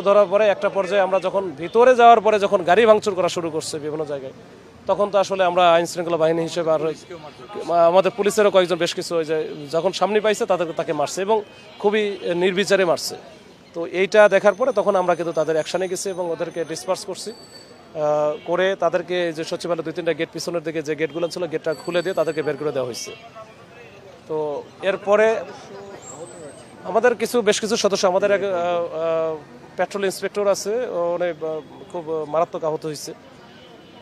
ধরার পরে একটা পর্যায়ে আমরা যখন ভিতরে যাওয়ার পরে যখন গাড়ি ভাঙচুর করা শুরু করছে বিভিন্ন জায়গায়, তখন তো আসলে আমরা আইন শৃঙ্খলা বাহিনী হিসেবে আর আমাদের পুলিশেরও কয়েকজন বেশ কিছু ওই যে যখন সামনে পাইছে তাকে মারছে এবং খুবই নির্বিচারে মারছে। তো এইটা দেখার পরে তখন আমরা কিন্তু তাদের অ্যাকশানে গেছি এবং ওদেরকে ডিসপার্স করছি, করে তাদেরকে যে সচিবালয় 2-3টা গেট পিছনের দিকে যে গেটগুলো ছিল গেটটা খুলে দিয়ে তাদেরকে বের করে দেওয়া হয়েছে। তো এরপরে আমাদের বেশ কিছু সদস্য, আমাদের এক পেট্রোল ইন্সপেক্টর আছে, উনি খুব মারাত্মক আহত হয়েছে।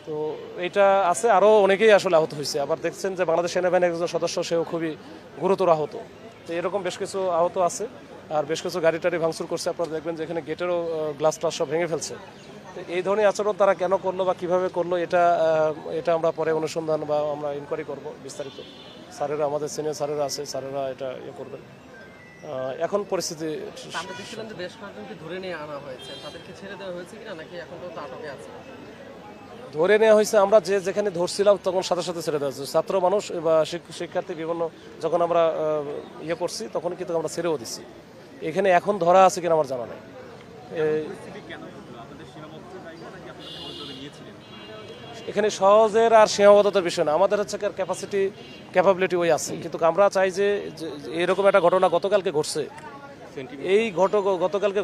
তো এইটা আছে, আরও অনেকেই আসলে আহত হয়েছে। আবার দেখছেন যে বাংলাদেশ সেনাবাহিনীর একজন সদস্য, সেও খুবই গুরুতর আহত। তো এরকম বেশ কিছু আহত আছে, আর বেশ কিছু গাড়ি টাড়ি ভাঙচুর করছে। আপনারা দেখবেন যে এখানে গেটেরও গ্লাস টাস সব ভেঙে ফেলছে। তো এই ধরনের আচরণ তারা কেন করলো বা কিভাবে করলো, এটা আমরা পরে অনুসন্ধান বা আমরা ইনকোয়ারি করব বিস্তারিত। স্যারেরা, আমাদের সিনিয়র স্যারেরা আছে, স্যারেরা এটা করবেন। এখন পরিস্থিতি আমরা দেখছিলাম যে বেশ কয়েকজনকে ধরে নিয়ে আনা হয়েছে, তাদেরকে ছেড়ে দেওয়া হয়েছে কিনা নাকি এখন তো আটকে আছে? ধরে নেওয়া হয়েছে, আমরা যেখানে ধরছিলাম তখন সাথে সাথে ছেড়ে দেওয়া হয়েছে। ছাত্র মানুষ বা শিক্ষার্থী বিভিন্ন যখন আমরা করছি তখন কিন্তু আমরা ছেড়েও দিচ্ছি। এখানে এখন ধরা আছে কিনা আমার জানা নেই। এখানে সহজের আর সীমাবদ্ধতার বিষয় না, আমাদের হচ্ছে ক্যাপাবিলিটি ওই আছে, কিন্তু আমরা চাই যে এরকম একটা ঘটনা গতকালকে ঘটছে, এই গতকালকে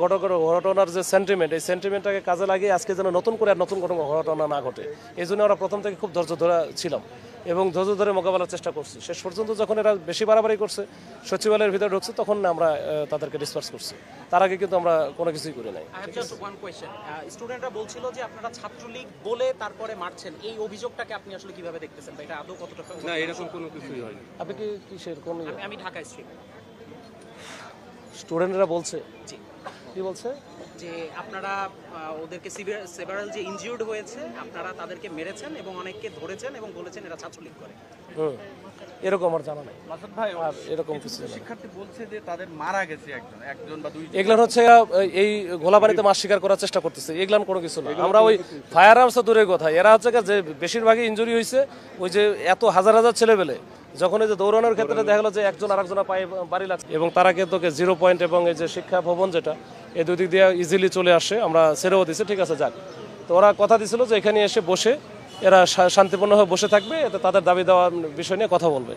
ঘটনার যে সেন্টিমেন্ট, এই সেন্টিমেন্টটাকে কাজে লাগিয়ে আজকে যেন নতুন করে আর নতুন ঘটনা না ঘটে, এই জন্য আমরা প্রথম থেকে খুব ধৈর্য ধরে ছিলাম এবং ধৈর্য ধরে মোকাবেলার চেষ্টা করছি। শেষ পর্যন্ত যখন এরা বেশি বাড়াবাড়ি করছে, সচিবালয়ের ভিতরে ঢুকছে, তখন আমরা তাদেরকে ডিসপার্স করছি। তার আগে কিন্তু আমরা কোনো কিছুই করি নাই। স্টুডেন্টরা বলছিল যে আপনারা ছাত্রলীগ বলে তারপরে মারছেন, এই অভিযোগটাকে আপনি আসলে কিভাবে দেখতেছেন? এটা আদৌ কতটা? না, এরকম কোনো কিছুই হয়নি। আপনি কি কিসের কোন? আমি ঢাকা স্টুডেন্টরা বলছে। জি, কি বলছে? যে আপনারা ওদেরকে সেভারাল যে ইনজিউর্ড হয়েছে, আপনারা তাদেরকে মেরেছেন এবং অনেককে ধরেছেন এবং বলেছেন এরা ছাত্রলীগ করে। এরকম আমার জানা নেই মাসুদ ভাই। আর এরকম কিছু শিক্ষার্থী বলছে যে তাদের মারা গেছে একজন বা দুইজন। এগুলান হচ্ছে এই গোলাবাড়িতে মাছ শিকার করার চেষ্টা করতেছে, এগুলান কোনো কিছু না। আমরা ওই ফায়ার আর্মস দূরের কথা, এরা হচ্ছে যে বেশিরভাগই ইনজুরি হয়েছে ওই যে এত হাজার হাজার ছেলেবেলে যখন এই যে দৌড়ানোর ক্ষেত্রে দেখা গেলো যে একজন আরেকজনের পায়ে বাড়ি লাগছে, এবং তারা কিন্তু 0 পয়েন্ট এবং এই যে শিক্ষা ভবন যেটা, এই দুই দিক দিয়ে ইজিলি চলে আসে। আমরা ছেড়েও দিছি, ঠিক আছে যাক। তো ওরা কথা দিছিল যে এখানে এসে বসে এরা শান্তিপূর্ণভাবে বসে থাকবে, এতে তাদের দাবি দেওয়ার বিষয় নিয়ে কথা বলবে।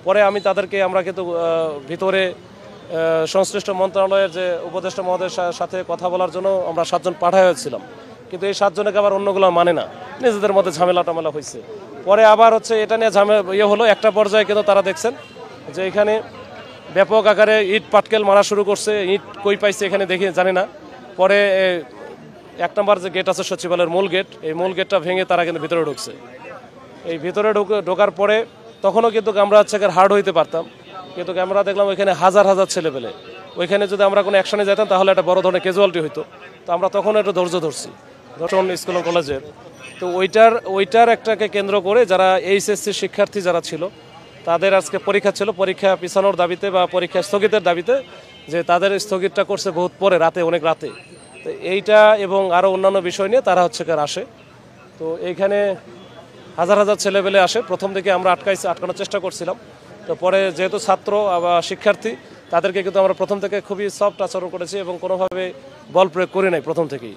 পরে আমরা কিন্তু ভিতরে সংশ্লিষ্ট মন্ত্রণালয়ের যে উপদেষ্টা মহোদয়ের সাথে কথা বলার জন্য আমরা 7 জন পাঠাই হয়েছিলাম, কিন্তু এই 7 জনকে আবার অন্যগুলো মানে না, নিজেদের মধ্যে ঝামেলা হয়েছে। পরে আবার হচ্ছে এটা নিয়ে ঝামেলা হলো একটা পর্যায়ে, কিন্তু তারা দেখছেন যে এখানে ব্যাপক আকারে ইট পাটকেল মারা শুরু করছে। ইট কই পাইছে এখানে দেখি জানি না। পরে 1 নম্বর যে গেট আছে সচিবালয়ের মূল গেট, এই মূল গেটটা ভেঙে তারা কিন্তু ভিতরে ঢুকছে। এই ভিতরে ঢোকার পরে তখনও কিন্তু আমরা হচ্ছে হার্ড হইতে পারতাম, কিন্তু আমরা দেখলাম ওইখানে হাজার হাজার ছেলে পেলে, ওইখানে যদি আমরা কোনো অ্যাকশনে যেতাম তাহলে একটা বড় ধরনের ক্যাজুয়ালিটি হইতো। তো আমরা তখন একটু ধৈর্য ধরছি স্কুল কলেজের। তো ওইটার একটাকে কেন্দ্র করে যারা এইচএসসি শিক্ষার্থী যারা ছিল, তাদের আজকে পরীক্ষা ছিল, পরীক্ষা পিছানোর দাবিতে বা পরীক্ষা স্থগিতের দাবিতে, যে তাদের স্থগিতটা করছে বহুত পরে, অনেক রাতে। তো এইটা এবং আরও অন্যান্য বিষয় নিয়ে তারা আসে। তো এইখানে হাজার হাজার ছেলেপেলে আসে। প্রথম দিকে আমরা আটকানোর চেষ্টা করছিলাম। তো পরে যেহেতু ছাত্র বা শিক্ষার্থী, তাদেরকে কিন্তু আমরা প্রথম থেকে খুবই সফট আচরণ করেছি এবং কোনোভাবে বল প্রয়োগ করি নাই প্রথম থেকেই।